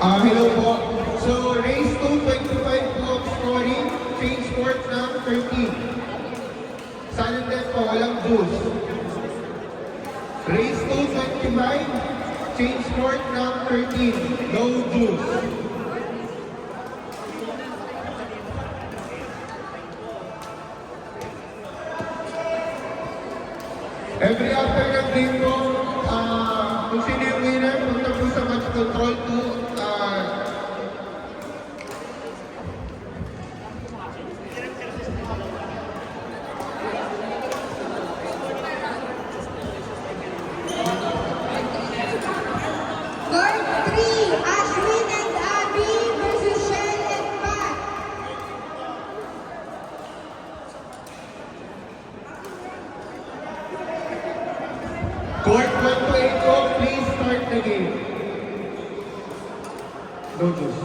Hello po. So, race 225 po ang scoring. Change court ng 13. Silent death po, walang juice. Race 225, change court ng 13. No juice. Every after ng game po, kung sino yung winner, punta po sa match control 2. Court 3, Ashwin and Abby versus Shell and Pat. Court 1 to 8 po, please start the game. No juice.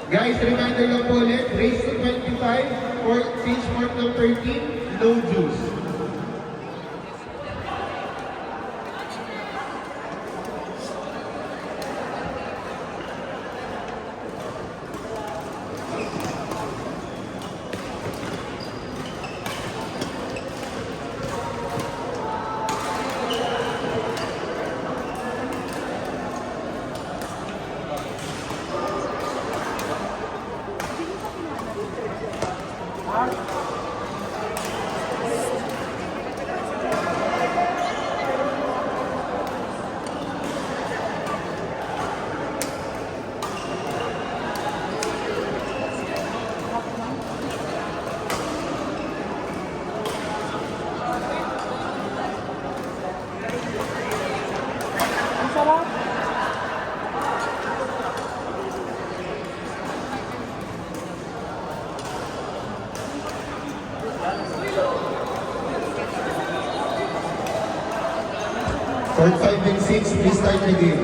Guys, reminder lang po ulit, race to 25, or change court ng 13, no juice. Court 5 and 6, please start the game.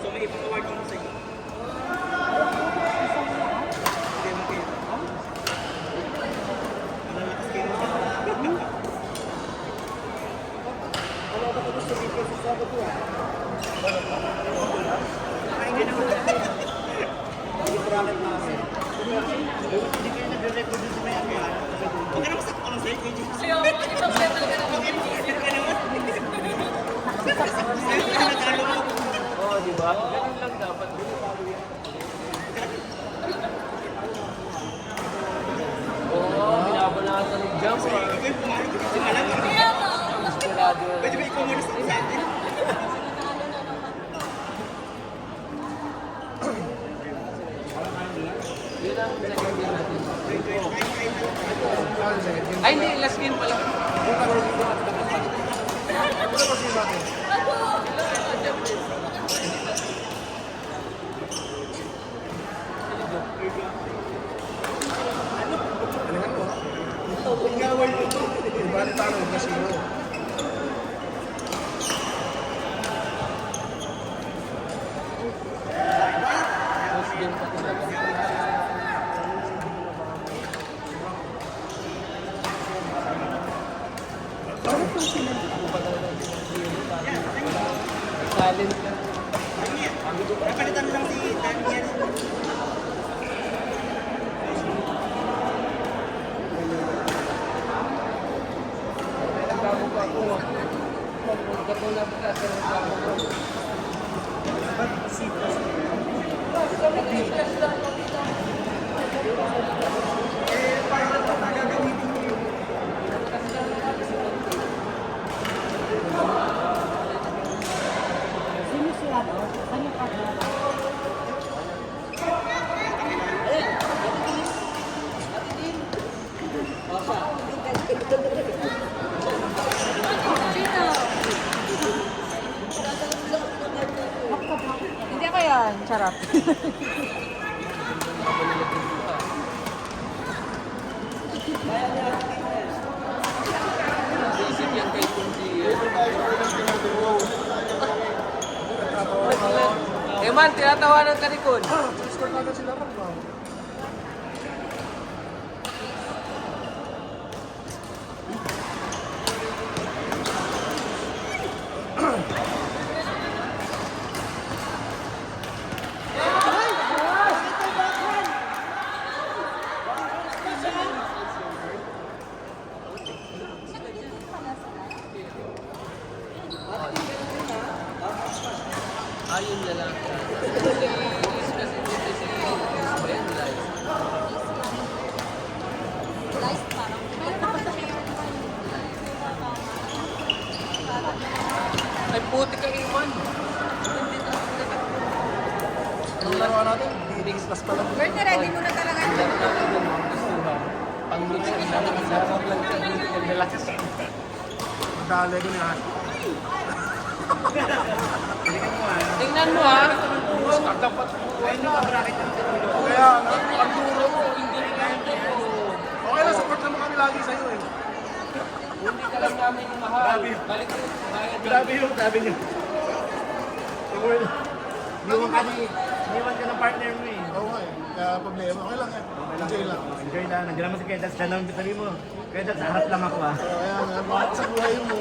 So may ipag-award dito sa inyo. Malalakas kayo sa wala ba gusto dito sa Sabado ko? Ay, hindi naman. Hindi product namin. Hindi kayo nagre-record dito sa may ako. Huwag ka naman sa kapalang sa'yo, KJ. Ayaw, ibang level ka naman. Hindi ka naman. Sa'yo ka nagalo mo. Oo, di ba? Ganun lang dapat. Oo, binabalatan ng jump. Ikaw yung pumarap ko dito alam. Kaya nga. Inspirado yan. Pwede ba ikaw muna sa atin? Yun ang second game natin. Ay, hindi. Last game pala. Last game pa talaga. Silent lang. Napalitan lang si Daniel. Nagbago pa ako. Magkatula pa kasi ng bago ko. Sino? Hindi ako yan. Charap. Isip yan kay Kunji. Man, tinatawanan ka ni Kun. Score na agad sila mag nila sa scene. Dali ko niya. Tingnan mo ha. Dapat Ay, hindi ka bracket yung tulo. kaya ang duro mo. Okay lang, support naman kami lagi sa'yo eh. Hindi ka lang namin mahal. Grabe. Balik ko. Bayad lang. Grabe yung sabi niyo. Iniwan ka ng partner mo eh. Oo nga eh. Kaya problema. Okay lang eh. Enjoy lang. Enjoy lang. Nandiyan naman si Kedas. Diyan naman sabi mo. Kedas, harap lang ako ah. Kaya nga, bakit sa buhay mo?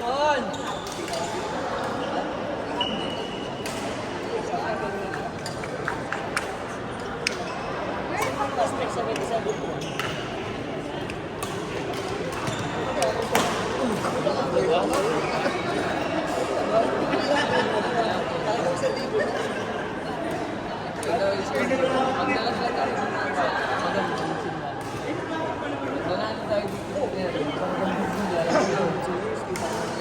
On! Magdalas lang tayo. Magandang signal. Doon tayo dito. Magandang signal.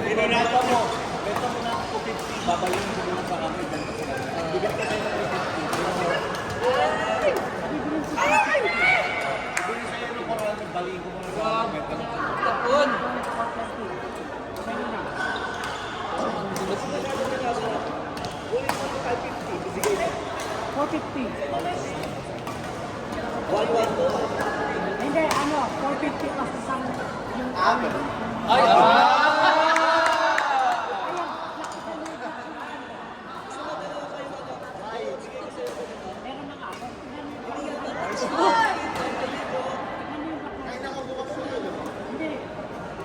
Pinunata mo. Benta mo na ako 50. Babaling mo siguro sa kami. Bibigyan ka tayo ng 50. Bibigyan sa'yo ng koral. Baling ko muna sa kami. Tapon! Hindi, ano, 450 pa sa sang yung Ay! meron na nga. Hindi,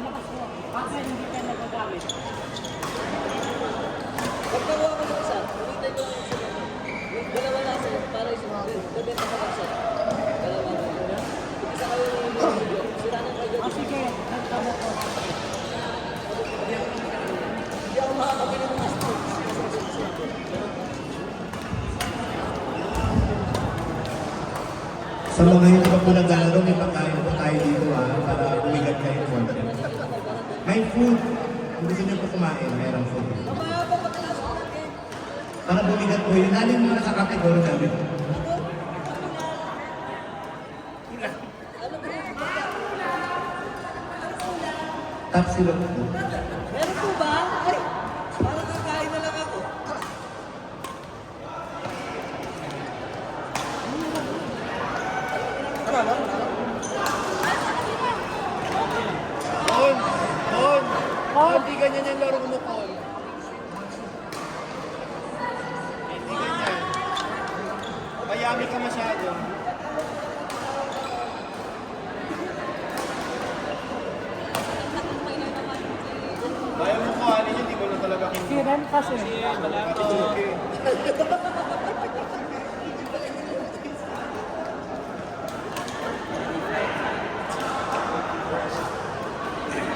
labas mo. Baka hindi ka nagagamit. Pagkawa ko ng isa, ulitin ko lang isa. Dalawa na sir, para isa. Bebenta ko lang sir. Dalawa na. Isa kayo ng video. Sila nang kayo. O sige, nagtamo ko. Hindi ako makakabili ng mas Sa mga hindi pa po naglalaro, may pagkain po tayo dito para umigat kayo konti. May food. Kung gusto niyo po kumain, mayroong food. Para bumigat po yun, alin mo na sa kategorya namin. Top silog po. Meron po ba? Ay, parang kakain na lang ako. Hindi ganyan yung laro mo, Paul. Hindi ganyan. Mayami ka masyado. Kaya mo ko, alin yun, hindi ko na talaga Si kinuha. Ren kasi.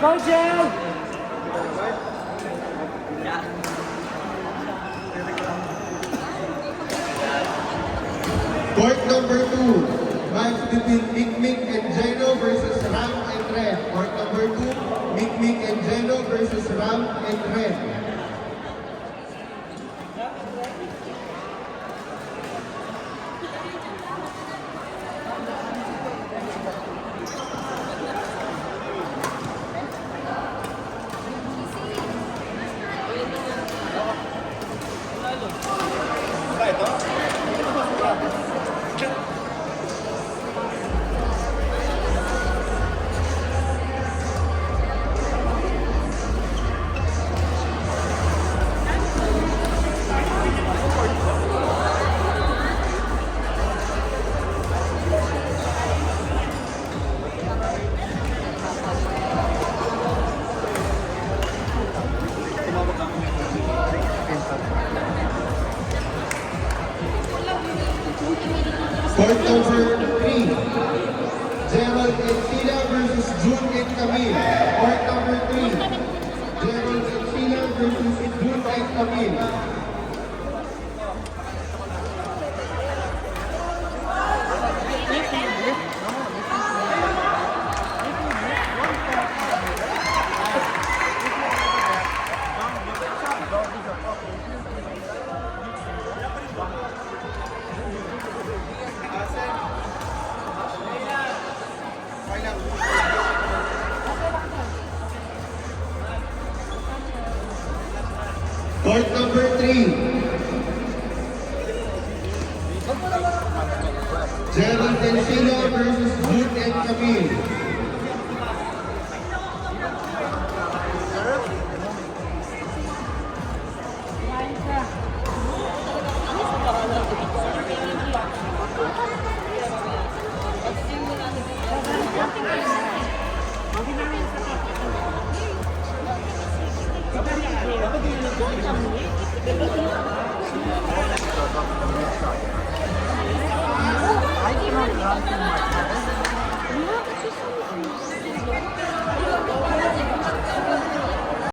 Go, Jel! Court number 2, match between Mikmik and Geno versus Ram and Red. Court number 2, Mikmik and Geno versus Ram and Red. Ba ito? Court number 3, Gerald and Tina versus June and Camille. Court number 3, and Camille. Court number 3. Gerald Encino versus Jude and Camille. Kumain ka. Hindi namin sa kapit.